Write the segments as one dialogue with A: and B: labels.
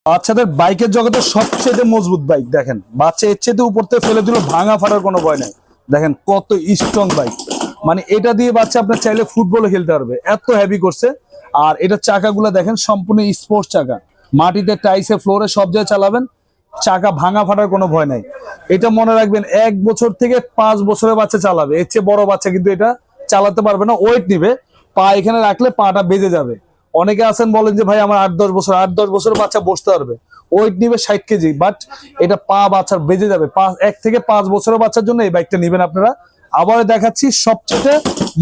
A: বাচ্চাদের বাইকের জগতে সবচেয়ে মজবুত বাইক দেখেন, বাচ্চা এর চেয়ে উপর থেকে ফেলে দিল, ভাঙা ফাটার কোনো ভয় নাই। দেখেন কত স্ট্রং বাইক, মানে এটা দিয়ে বাচ্চা আপনার চাইলে ফুটবলও খেলতে পারবে, এত হেভি করছে। আর এটা চাকাগুলো দেখেন সম্পূর্ণ স্পোর্টস চাকা, মাটিতে টাইসে ফ্লোরে সব জায়গায় চালাবেন, চাকা ভাঙা ফাটার কোনো ভয় নাই। এটা মনে রাখবেন 1 বছর থেকে 5 বছরের বাচ্চা চালাবে, এর চেয়ে বড় বাচ্চা কিন্তু এটা চালাতে পারবে না, ওয়েট নিবে, পা এখানে রাখলে পাটা বেজে যাবে। অনেকে আছেন বলেন যে ভাই আমার 8-10 বছরের বাচ্চা বসতে পারবে, ওয়েট নিবে 60 কেজি, বাট এটা পা বাচ্চার বেজে যাবে। 1 থেকে 5 বছরের বাচ্চার জন্য এই বাইকটা নিবেন আপনারা। আবার দেখাচ্ছি সবচেয়ে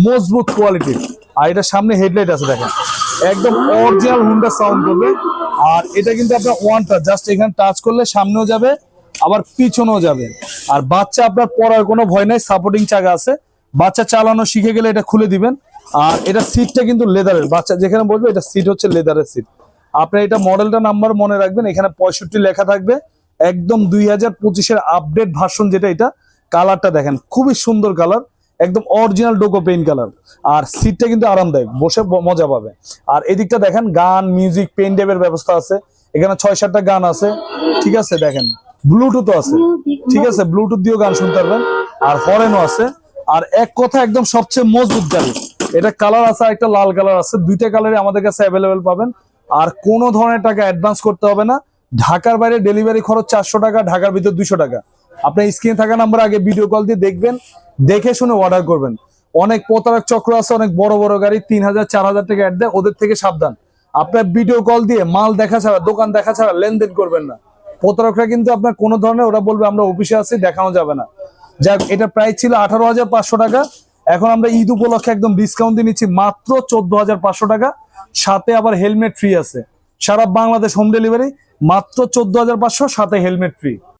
A: মজবুত কোয়ালিটির, আর এটা সামনে হেডলাইট আছে দেখেন, একদম অরিজিনাল হুন্ডা সাউন্ড করবে। আর এটা কিন্তু আপনার ওয়ান টাচ, জাস্ট এখানে টাচ করলে সামনেও যাবে আবার পিছনেও যাবে। আর বাচ্চা আপনার পড়ার কোনো ভয় নাই, সাপোর্টিং চাকা আছে, বাচ্চা চালানো শিখে গেলে এটা খুলে দিবেন। আর এটা সিটটা কিন্তু লেদারের, বাচ্চা যেখানে বসবে এটা সিট হচ্ছে লেদারের সিট। আপনি এটা মডেলটা নাম্বার মনে রাখবেন, এখানে 65 লেখা থাকবে, একদম 2025-এর আপডেট ভার্সন যেটা। এটা কালারটা দেখেন খুবই সুন্দর কালার, একদম অরিজিনাল ডোকো পেইন্ট কালার। আর সিটটা কিন্তু আরামদায়ক, বসে মজা পাবে। আর এদিকটা দেখেন গান মিউজিক পেন ড্রাইভের ব্যবস্থা আছে, এখানে 6-7টা গান আছে, ঠিক আছে। দেখেন ব্লুটুথও আছে, ঠিক আছে, ব্লুটুথ দিয়েও গান শুনতে পারবেন। আর হরেনও আছে। আর এক কথা একদম সবচেয়ে মজবুত গাড়ি। এটা কালার আছে, একটা লাল কালার আছে, দুইটা কালারে আমাদের কাছে অ্যাভেলেবেল পাবেন। আর কোনো ধরনের টাকা অ্যাডভান্স করতে হবে না। ঢাকার বাইরে ডেলিভারি খরচ 400 টাকা, ঢাকার ভিতর 200 টাকা। আপনার স্ক্রিনে থাকা নাম্বার আগে ভিডিও কল দিয়ে দেখবেন, দেখে শুনে অর্ডার করবেন। অনেক প্রতারক চক্র আছে, অনেক বড় বড় গাড়ি 3000-4000 টাকা অ্যাড দেয়, ওদের থেকে সাবধান। আপনার ভিডিও কল দিয়ে মাল দেখা ছাড়া, দোকান দেখা ছাড়া লেনদেন করবেন না। প্রতারকরা কিন্তু আপনার কোনো ধরনের, ওরা বলবে আমরা অফিসে আছি, দেখানো যাবে না। যাক, এটা প্রাইস ছিল 18,500 টাকা, এখন আমরা ঈদ উপলক্ষে একদম ডিসকাউন্ট দিয়ে নিচ্ছি মাত্র 14,500 টাকা। সাথে আবার হেলমেট ফ্রি আছে, সারা বাংলাদেশ হোম ডেলিভারি, মাত্র 14,500, সাথে হেলমেট ফ্রি।